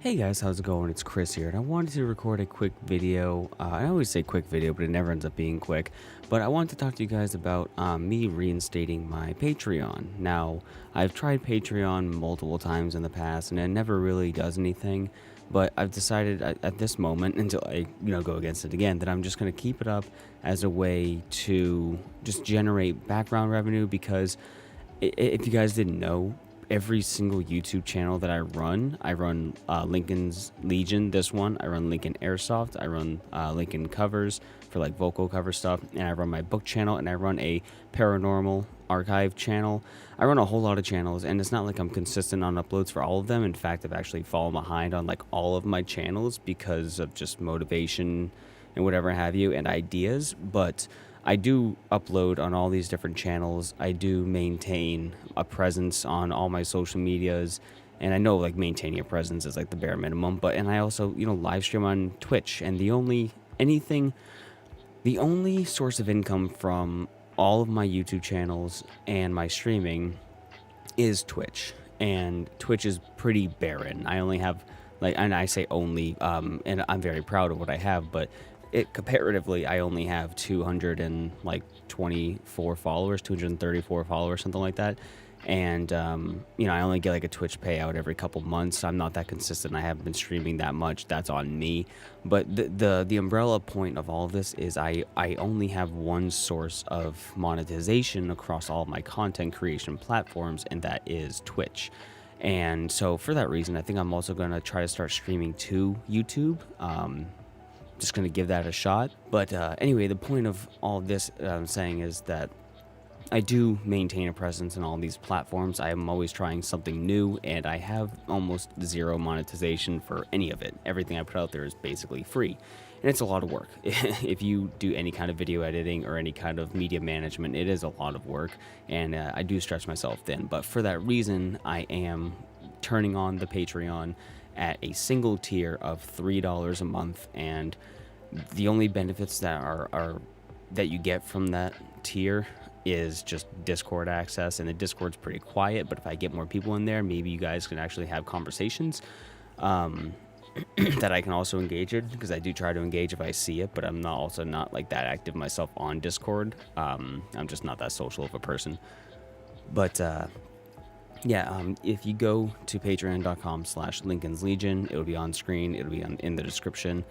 Hey guys, how's it going? It's Chris here, and I wanted to record a quick video. I always say quick video, but it never ends up being quick. But I wanted to talk to you guys about me reinstating my Patreon. Now, I've tried Patreon multiple times in the past, and it never really does anything. But I've decided at this moment, until I go against it again, that I'm just going to keep it up as a way to just generate background revenue. Because if you guys didn't know, every single YouTube channel that I run Linkins Legion, this one. I run Linkin Airsoft. I run Linkin covers for like vocal cover stuff. And I run my book channel, and I run a paranormal archive channel. I run a whole lot of channels, and it's not like I'm consistent on uploads for all of them. In fact, I've actually fallen behind on like all of my channels because of just motivation and whatever have you and ideas. But I do upload on all these different channels. I do maintain a presence on all my social medias, and I know like maintaining a presence is like the bare minimum, and I also, live stream on Twitch, and the only source of income from all of my YouTube channels and my streaming is Twitch. And Twitch is pretty barren. I only have and I say only, and I'm very proud of what I have, but comparatively, I only have 224 followers, 234 followers, something like that. And, I only get like a Twitch payout every couple months. I'm not that consistent. I haven't been streaming that much. That's on me. But the umbrella point of all of this is I only have one source of monetization across all of my content creation platforms, and that is Twitch. And so for that reason, I think I'm also going to try to start streaming to YouTube. Just going to give that a shot. But anyway, the point of all of this I'm saying is that I do maintain a presence in all these platforms. I am always trying something new, and I have almost zero monetization for any of it. Everything I put out there is basically free, and it's a lot of work. If you do any kind of video editing or any kind of media management, it is a lot of work, and I do stretch myself thin. But for that reason, I am turning on the Patreon at a single tier of $3 a month, and the only benefits that are that you get from that tier is just Discord access, and the Discord's pretty quiet, but if I get more people in there, maybe you guys can actually have conversations that I can also engage in, because I do try to engage if I see it, but I'm also not like that active myself on Discord. I'm just not that social of a person. But if you go to patreon.com/LinkinsLegion, it'll be on screen, it'll be in the description.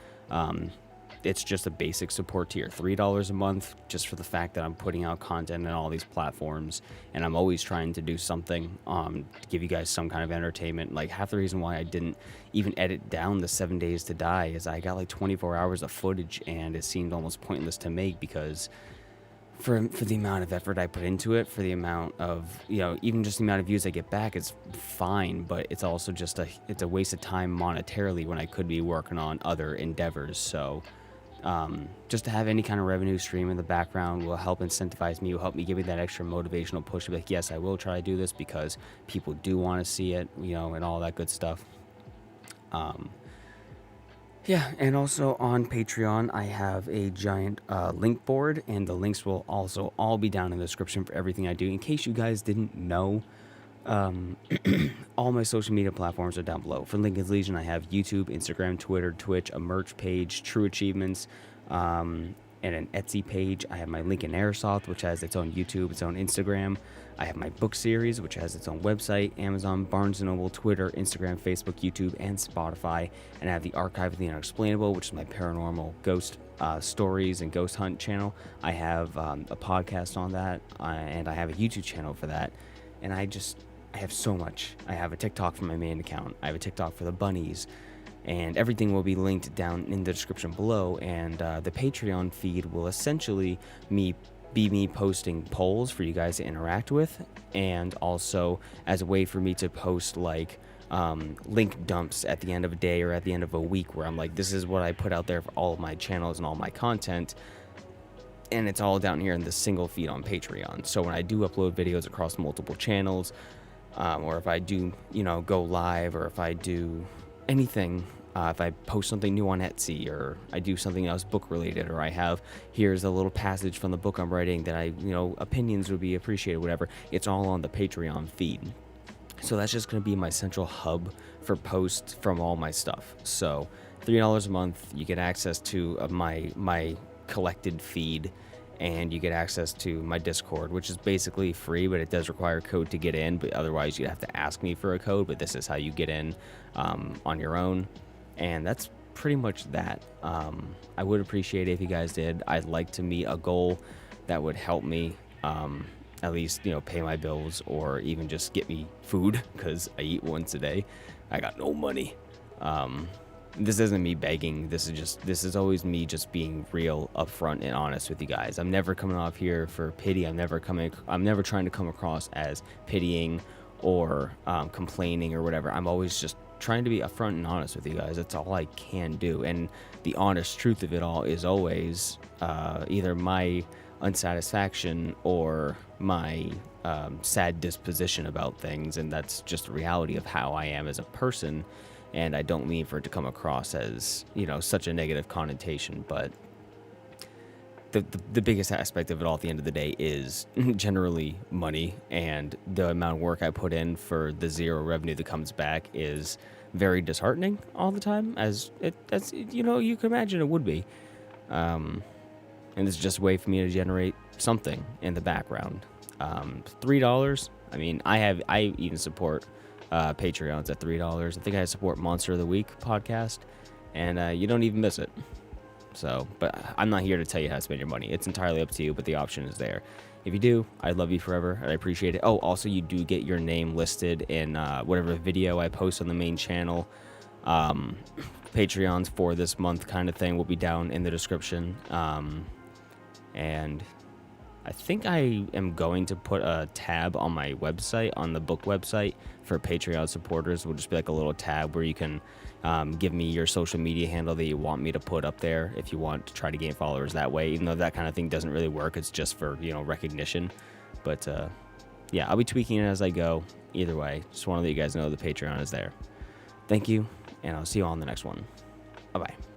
It's just a basic support tier, $3 a month, just for the fact that I'm putting out content on all these platforms, and I'm always trying to do something to give you guys some kind of entertainment. Like, half the reason why I didn't even edit down the 7 Days to Die is I got like 24 hours of footage, and it seemed almost pointless to make, because for the amount of effort I put into it, for the amount of, even just the amount of views I get back, it's fine, but it's also just it's a waste of time monetarily when I could be working on other endeavors. So just to have any kind of revenue stream in the background will help incentivize me, will help me give me that extra motivational push to be like, yes, I will try to do this because people do want to see it, and all that good stuff. And also on Patreon, I have a giant link board, and the links will also all be down in the description for everything I do. In case you guys didn't know, all my social media platforms are down below. For Linkins Legion, I have YouTube, Instagram, Twitter, Twitch, a merch page, True Achievements, and an Etsy page. I have my Linkin Airsoft, which has its own YouTube, its own Instagram. I have my book series, which has its own website, Amazon, Barnes & Noble, Twitter, Instagram, Facebook, YouTube, and Spotify. And I have the Archive of the Unexplainable, which is my paranormal ghost stories and ghost hunt channel. I have a podcast on that, and I have a YouTube channel for that. And I have so much. I have a TikTok for my main account. I have a TikTok for the bunnies. And everything will be linked down in the description below. And the Patreon feed will essentially be me posting polls for you guys to interact with, and also as a way for me to post like link dumps at the end of a day or at the end of a week, where I'm like, this is what I put out there for all of my channels and all my content, and it's all down here in the single feed on Patreon. So when I do upload videos across multiple channels, or if I do go live, or if I do anything, if I post something new on Etsy, or I do something else book related, or I have, here's a little passage from the book I'm writing that opinions would be appreciated, whatever, it's all on the Patreon feed. So that's just going to be my central hub for posts from all my stuff. So $3 a month, you get access to my collected feed, and you get access to my Discord, which is basically free, but it does require a code to get in. But otherwise, you'd have to ask me for a code. But this is how you get in on your own, and that's pretty much that. I would appreciate it if you guys did. I'd like to meet a goal that would help me. At least, pay my bills or even just get me food, because I eat once a day. I got no money. This isn't me begging. This is always me just being real, upfront, and honest with you guys. I'm never coming off here for pity. I'm never trying to come across as pitying or complaining or whatever. I'm always just trying to be upfront and honest with you guys. That's all I can do. And the honest truth of it all is always either my unsatisfaction or my sad disposition about things, and that's just the reality of how I am as a person. And I don't mean for it to come across as such a negative connotation, but the biggest aspect of it all at the end of the day is generally money, and the amount of work I put in for the zero revenue that comes back is very disheartening all the time, as you can imagine it would be. And it's just a way for me to generate something in the background. $3. I mean, I even support Patreons at $3. I think I support Monster of the Week podcast, and you don't even miss it. So, but I'm not here to tell you how to spend your money. It's entirely up to you, but the option is there. If you do, I love you forever, and I appreciate it. Oh, also, you do get your name listed in whatever video I post on the main channel. Patreons for this month kind of thing will be down in the description. And I think I am going to put a tab on my website, on the book website, for Patreon supporters. It will just be like a little tab where you can give me your social media handle that you want me to put up there if you want to try to gain followers that way, even though that kind of thing doesn't really work. It's just for, recognition. But yeah, I'll be tweaking it as I go. Either way, just want to let you guys know the Patreon is there. Thank you, and I'll see you all on the next one. Bye-bye.